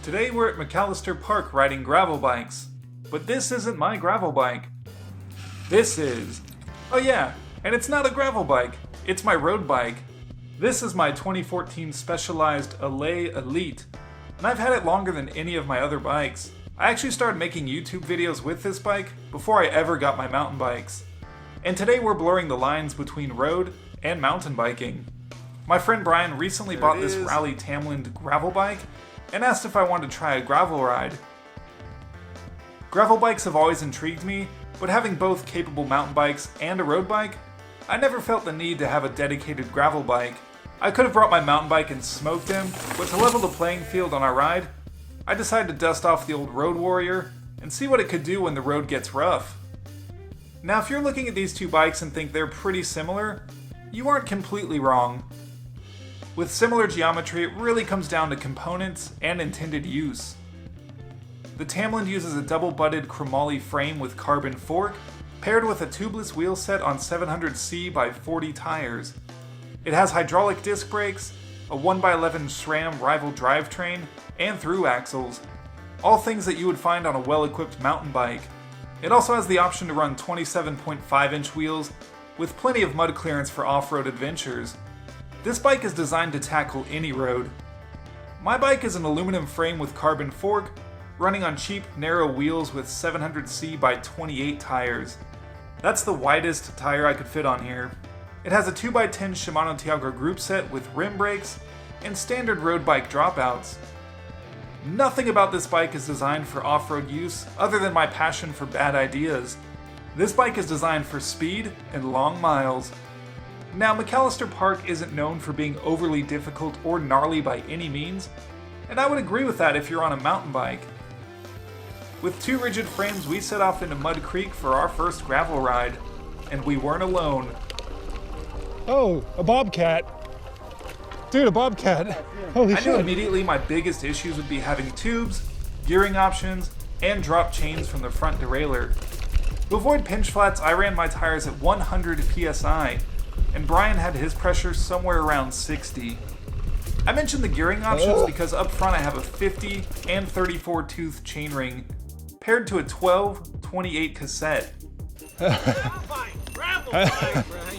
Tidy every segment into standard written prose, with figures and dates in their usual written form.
Today we're at McAllister Park riding gravel bikes. But this isn't my gravel bike. This is. Oh yeah, and it's not a gravel bike, it's my road bike. This is my 2014 Specialized Allez Elite, and I've had it longer than any of my other bikes. I actually started making YouTube videos with this bike before I ever got my mountain bikes. And today we're blurring the lines between road and mountain biking. My friend Brian recently bought this Raleigh Tamland gravel bike and asked if I wanted to try a gravel ride. Gravel bikes have always intrigued me, but having both capable mountain bikes and a road bike, I never felt the need to have a dedicated gravel bike. I could have brought my mountain bike and smoked him, but to level the playing field on our ride, I decided to dust off the old Road Warrior and see what it could do when the road gets rough. Now if you're looking at these two bikes and think they're pretty similar, you aren't completely wrong. With similar geometry, it really comes down to components and intended use. The Tamland uses a double-butted chromoly frame with carbon fork, paired with a tubeless wheel set on 700C by 40 tires. It has hydraulic disc brakes, a 1x11 SRAM rival drivetrain, and through axles. All things that you would find on a well-equipped mountain bike. It also has the option to run 27.5-inch wheels, with plenty of mud clearance for off-road adventures. This bike is designed to tackle any road. My bike is an aluminum frame with carbon fork, running on cheap, narrow wheels with 700C by 28 tires. That's the widest tire I could fit on here. It has a 2x10 Shimano Tiagra group set with rim brakes and standard road bike dropouts. Nothing about this bike is designed for off-road use other than my passion for bad ideas. This bike is designed for speed and long miles. Now, McAllister Park isn't known for being overly difficult or gnarly by any means, and I would agree with that if you're on a mountain bike. With two rigid frames, we set off into Mud Creek for our first gravel ride, and we weren't alone. Oh, a bobcat. Dude, a bobcat. Holy shit. I knew immediately my biggest issues would be having tubes, gearing options, and drop chains from the front derailleur. To avoid pinch flats, I ran my tires at 100 PSI, and Brian had his pressure somewhere around 60. I mentioned the gearing options because up front I have a 50 and 34 tooth chainring paired to a 12/28 cassette.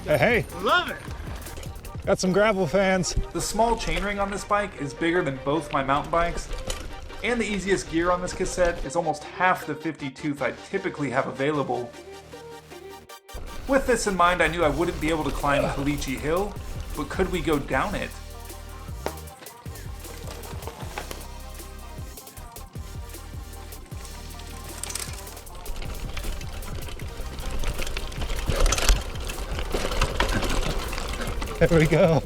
Hey, Love it. got some gravel fans. The small chainring on this bike is bigger than both my mountain bikes, and the easiest gear on this cassette is almost half the 50 tooth I typically have available. With this in mind, I knew I wouldn't be able to climb Caliche Hill, but could we go down it? There we go.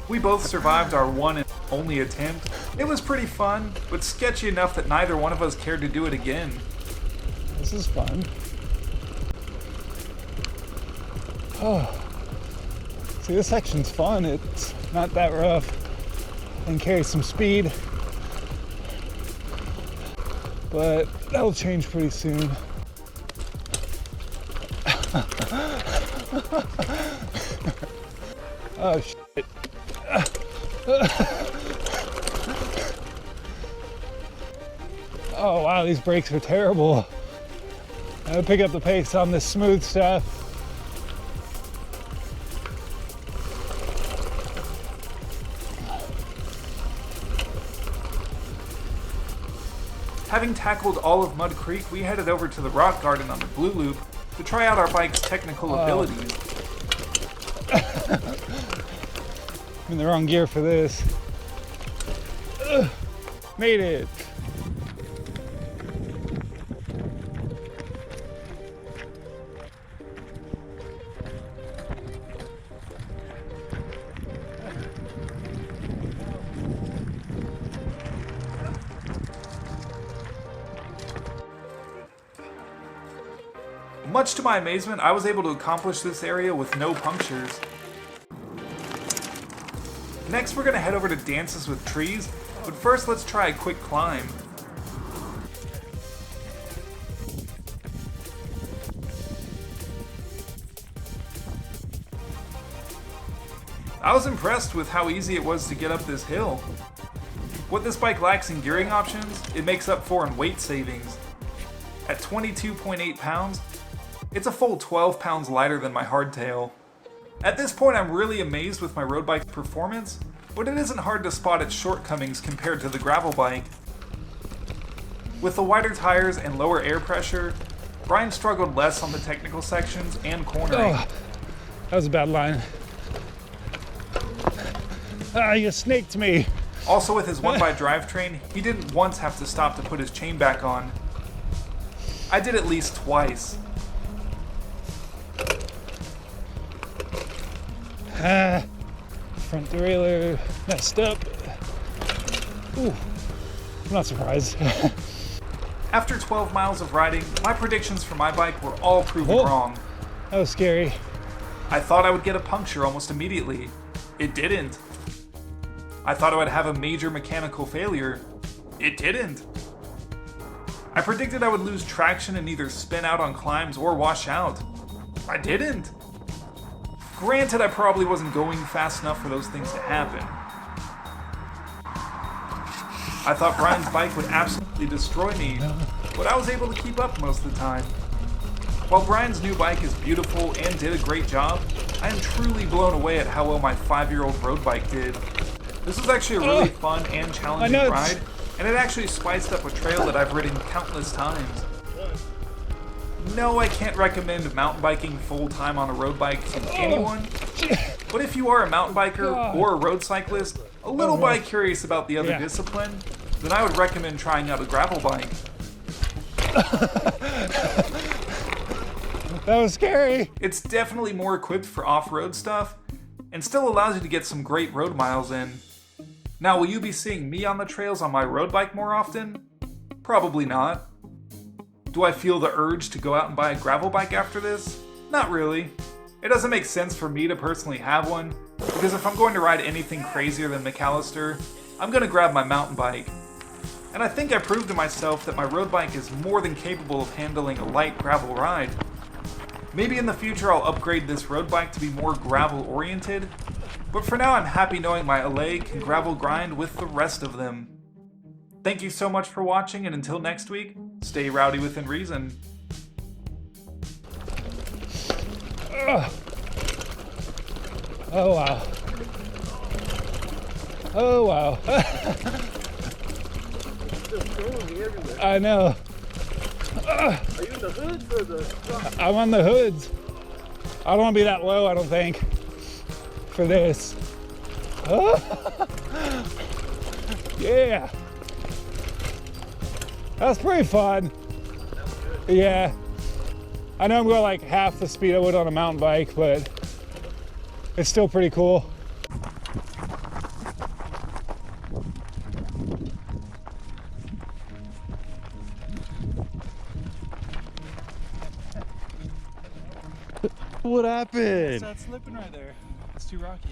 We both survived our one and only attempt. It was pretty fun, but sketchy enough that neither one of us cared to do it again. This is fun. Oh. See, this section's fun. It's not that rough and carries some speed. But that'll change pretty soon. Oh shit. Oh wow, these brakes are terrible. I gotta pick up the pace on this smooth stuff. Having tackled all of Mud Creek, we headed over to the rock garden on the Blue Loop to try out our bike's technical abilities. I'm in the wrong gear for this. Made it. Much to my amazement, I was able to accomplish this area with no punctures. Next, we're going to head over to Dances with Trees, but first let's try a quick climb. I was impressed with how easy it was to get up this hill. What this bike lacks in gearing options, it makes up for in weight savings. At 22.8 pounds, it's a full 12 pounds lighter than my hardtail. At this point, I'm really amazed with my road bike's performance, but it isn't hard to spot its shortcomings compared to the gravel bike. With the wider tires and lower air pressure, Brian struggled less on the technical sections and cornering. Oh, that was a bad line. Ah, you snaked me. Also with his 1x drivetrain, he didn't once have to stop to put his chain back on. I did at least twice. Front derailleur messed up. Ooh, I'm not surprised. After 12 miles of riding, my predictions for my bike were all proven wrong. That was scary. I thought I would get a puncture almost immediately. It didn't. I thought I would have a major mechanical failure. It didn't. I predicted I would lose traction and either spin out on climbs or wash out. I didn't. Granted, I probably wasn't going fast enough for those things to happen. I thought Brian's bike would absolutely destroy me, but I was able to keep up most of the time. While Brian's new bike is beautiful and did a great job, I am truly blown away at how well my 5-year-old road bike did. This was actually a really fun and challenging ride, and it actually spiced up a trail that I've ridden countless times. No, I can't recommend mountain biking full-time on a road bike to anyone, but if you are a mountain biker or a road cyclist, a little bit curious about the other discipline, then I would recommend trying out a gravel bike. That was scary. It's definitely more equipped for off-road stuff, and still allows you to get some great road miles in. Now, will you be seeing me on the trails on my road bike more often? Probably not. Do I feel the urge to go out and buy a gravel bike after this? Not really. It doesn't make sense for me to personally have one, because if I'm going to ride anything crazier than McAllister, I'm going to grab my mountain bike. And I think I proved to myself that my road bike is more than capable of handling a light gravel ride. Maybe in the future I'll upgrade this road bike to be more gravel oriented, but for now I'm happy knowing my Allez can gravel grind with the rest of them. Thank you so much for watching, and until next week, stay rowdy within reason. Oh wow. Oh wow. I know. Are you in the hoods or the front? I'm on the hoods. I don't want to be that low, I don't think, for this. Yeah. That's pretty fun. Yeah. I know I'm going like half the speed I would on a mountain bike, but it's still pretty cool. What happened? It's not slipping right there. It's too rocky.